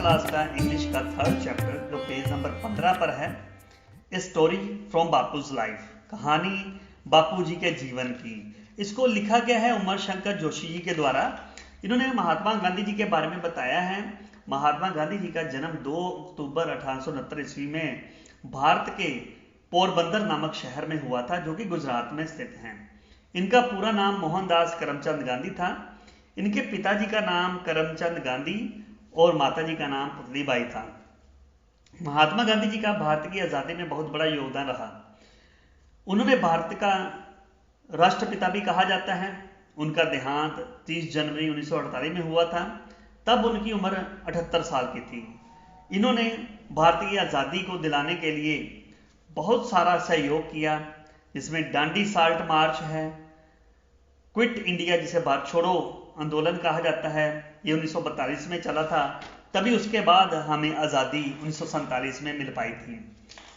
Class का English का third chapter जो पेज नंबर 15 पर है, स्टोरी फ्रॉम बापूज लाइफ, कहानी बापू जी के जीवन की। इसको लिखा गया है उमर शंकर जोशी जी के द्वारा। इन्होंने महात्मा गांधी जी के बारे में बताया है। महात्मा गांधी जी का जन्म 2 अक्टूबर 1869 ईस्वी में भारत के पोरबंदर नामक शहर में हुआ था, जो कि गुजरात में स्थित है। इनका पूरा नाम मोहनदास करमचंद गांधी था। इनके पिताजी का नाम करमचंद गांधी और माताजी का नाम पुतलीबाई था। महात्मा गांधी जी का भारत की आज़ादी में बहुत बड़ा योगदान रहा। उन्होंने भारत का राष्ट्रपिता भी कहा जाता है। उनका देहांत 30 जनवरी 1948 में हुआ था। तब उनकी उम्र 78 साल की थी। इन्होंने भारत की आज़ादी को दिलाने के लिए बहुत सारा सहयोग किया, जिसमें डांडी साल्ट मार्च है, क्विट इंडिया जिसे भारत छोड़ो आंदोलन कहा जाता है, ये 1942 में चला था। तभी उसके बाद हमें आज़ादी 1947 में मिल पाई थी।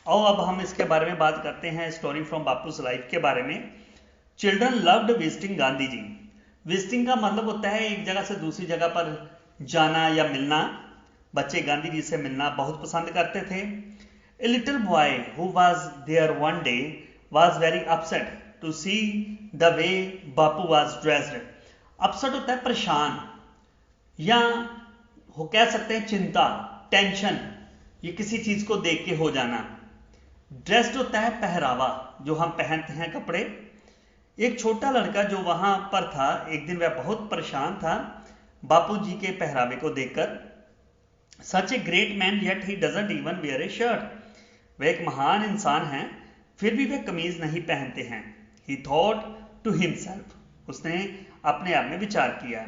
और अब हम इसके बारे में बात करते हैं, स्टोरी फ्रॉम बापूज लाइफ के बारे में। Children loved visiting Gandhi ji. Visiting का मतलब होता है एक जगह से दूसरी जगह पर जाना या मिलना। बच्चे गांधी जी से मिलना बहुत पसंद करते थे। A little boy who was there one day was very upset to see the way Bapu was dressed. Upset होता है परेशान, या हो कह सकते हैं चिंता, टेंशन, ये किसी चीज को देख के हो जाना। ड्रेस्ड होता है पहरावा, जो हम पहनते हैं कपड़े। एक छोटा लड़का जो वहां पर था, एक दिन वह बहुत परेशान था बापू जी के पहरावे को देखकर। Such a great man yet he doesn't even wear a shirt. वह एक महान इंसान है, फिर भी वह कमीज नहीं पहनते हैं। ही थॉट टू हिमसेल्फ, उसने अपने आप में विचार किया।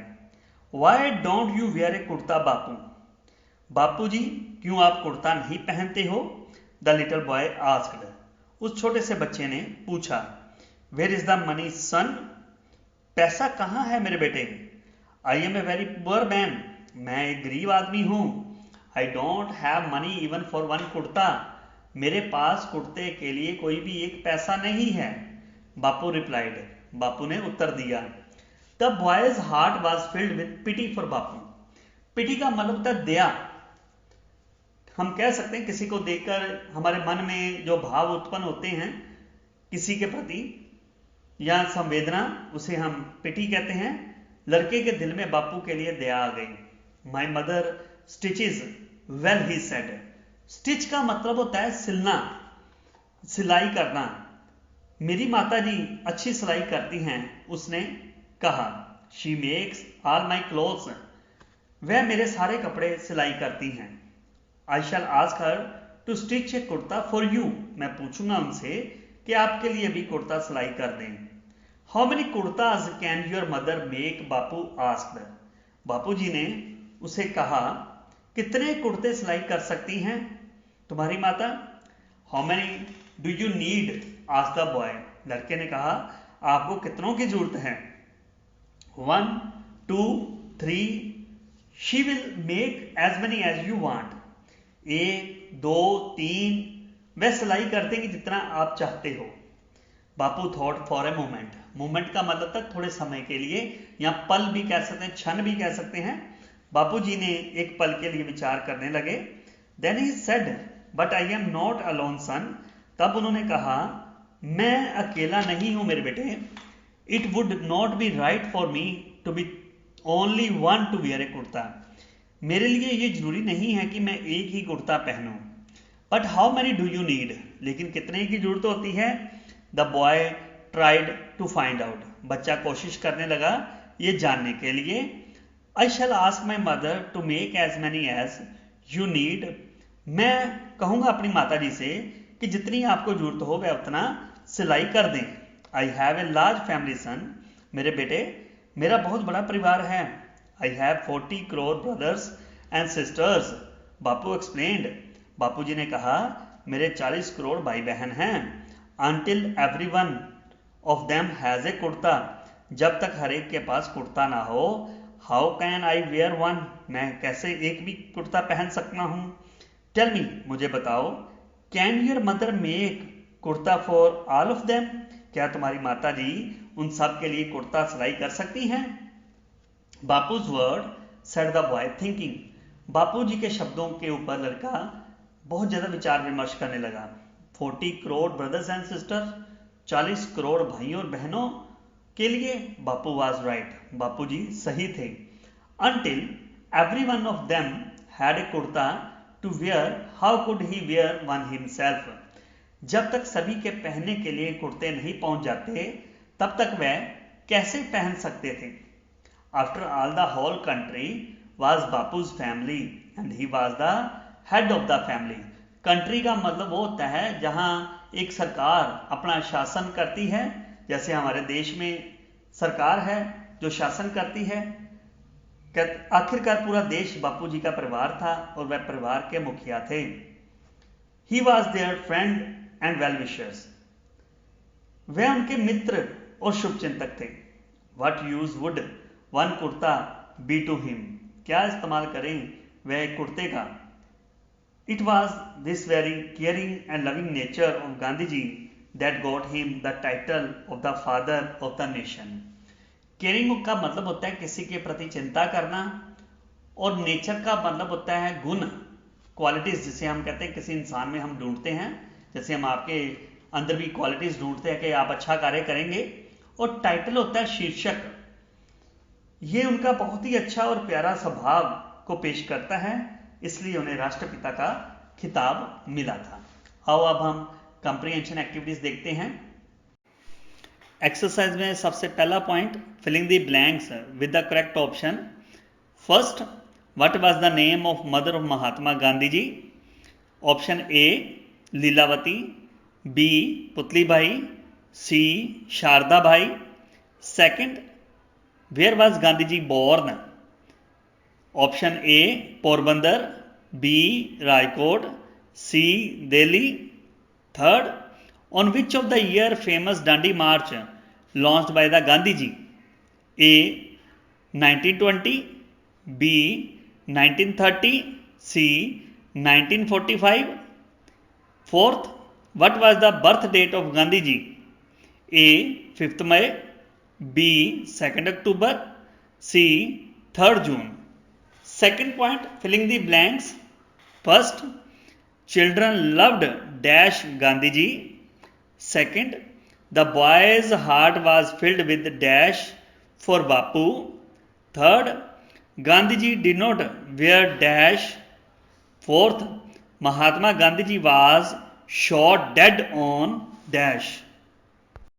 वाई डोंट यू वेयर ए कुर्ता बापू। बापू जी क्यों आप कुर्ता नहीं पहनते हो? द लिटिल बॉय आस्क्ड, उस छोटे से बच्चे ने पूछा। Where is the money son. पैसा कहाँ है मेरे बेटे? I am a very poor man, मैं एक गरीब आदमी हूं। I don't have money even for one kurta, मेरे पास कुर्ते के लिए कोई भी एक पैसा नहीं है। बापू रिप्लाइड, बापू ने उत्तर दिया। The boy's heart was filled with pity for Bapu. Pity का मतलब होता है दया। हम कह सकते हैं किसी को देखकर हमारे मन में जो भाव उत्पन्न होते हैं किसी के प्रति, या संवेदना, उसे हम पिटी कहते हैं। लड़के के दिल में बापू के लिए दया आ गई। My mother stitches well, he said. Stitch का मतलब होता है सिलना, सिलाई करना। मेरी माता जी अच्छी सिलाई करती हैं, उसने कहा। She makes all my clothes, वह मेरे सारे कपड़े सिलाई करती हैं। I shall ask her to stitch a kurta for you, मैं पूछूंगा उनसे कि आपके लिए भी कुर्ता सिलाई कर दें। How many kurtas can your mother make, Bapu asked. Bapu ji ने उसे कहा, कितने कुर्ते सिलाई कर सकती हैं तुम्हारी माता? How many do you need, asked the boy. लड़के ने कहा, आपको कितनों की जरूरत है? 1, 2, 3, she will make as many as you want. 1, 2, 3, वह सिलाई कर देंगे जितना आप चाहते हो। Bapu thought for a moment. Moment का मतलब था थोड़े समय के लिए, या पल भी कह सकते हैं, क्षण भी कह सकते हैं। बापू जी ने एक पल के लिए विचार करने लगे। Then he said, but I am not alone son. तब उन्होंने कहा, मैं अकेला नहीं हूं मेरे बेटे। It would not be right for me to be only one to wear a kurta. मेरे लिए ये जरूरी नहीं है कि मैं एक ही कुर्ता पहनूं। But how many do you need, लेकिन कितने की जरूरत होती है? The boy tried to find out, बच्चा कोशिश करने लगा ये जानने के लिए। I shall ask my mother to make as many as you need, मैं कहूंगा अपनी माता जी से कि जितनी आपको जरूरत हो वह उतना सिलाई कर दें। I have a large family son, मेरे बेटे मेरा बहुत बड़ा परिवार है। I have 40 crore brothers and sisters, Bapu explained. Bapu ji ने कहा, मेरे 40 करोड़ भाई बहन हैं। Until every one of them has a kurta, जब तक हर एक के पास कुर्ता ना हो। How can I wear one, मैं कैसे एक भी कुर्ता पहन सकता हूं? टेल मी, मुझे बताओ। Can your mother make kurta for all of them, क्या तुम्हारी माता जी उन सब के लिए कुर्ता सिलाई कर सकती हैं? Bapu's word, said the boy thinking. Bapu ji के शब्दों के ऊपर लड़का बहुत ज़्यादा विचार विमर्श करने लगा। 40 crore brothers and sister, 40 crore भाइयों और बहनों के लिए बापू वाज राइट, बापू जी सही थे। Until every one of them had a kurta to wear, how could he wear one himself? जब तक सभी के पहनने के लिए कुर्ते नहीं पहुंच जाते तब तक वह कैसे पहन सकते थे। After all, the whole country was बापू's family and he was the head of the family. Country का मतलब वो होता है जहां एक सरकार अपना शासन करती है, जैसे हमारे देश में सरकार है जो शासन करती है। आखिरकार पूरा देश बापू जी का परिवार था और वह परिवार के मुखिया थे। He was their friend and well wishers, वह उनके मित्र और शुभचिंतक थे। What use would one kurta be to him, क्या इस्तेमाल करें वह एक कुर्ते का। It was this very caring and loving nature of Gandhi ji that got him the title of the father of the nation. Caring का मतलब होता है किसी के प्रति चिंता करना, और नेचर का मतलब होता है गुण, क्वालिटीज, जिसे हम कहते हैं किसी इंसान में हम ढूंढते हैं, जैसे हम आपके अंदर भी क्वालिटीज ढूंढते हैं कि आप अच्छा कार्य करेंगे। और टाइटल होता है शीर्षक, ये उनका बहुत ही अच्छा और प्यारा स्वभाव को पेश करता है, इसलिए उन्हें राष्ट्रपिता का खिताब मिला था। आओ अब हम कंप्रीहेंशन एक्टिविटीज देखते हैं। एक्सरसाइज में सबसे पहला point, filling the blanks with the correct option. First, what was the name of mother of Mahatma Gandhi ji. Option A Leelavati, B Putli Bai, C Sharda Bai. Second, where was Gandhi ji born. Option A Porbandar, B Raikot, C Delhi. Third, on which of the year famous Dandi March launched by the Gandhi ji? A 1920, B 1930, C 1945. Fourth, what was the birth date of Gandhi ji? A 5th May, B 2nd October, C 3rd June. Second point, filling the blanks. First, children loved dash Gandhi ji. Second, the boy's heart was filled with dash for Bapu. Third, Gandhi ji did not wear dash. Fourth, Mahatma Gandhi ji was shot dead on dash.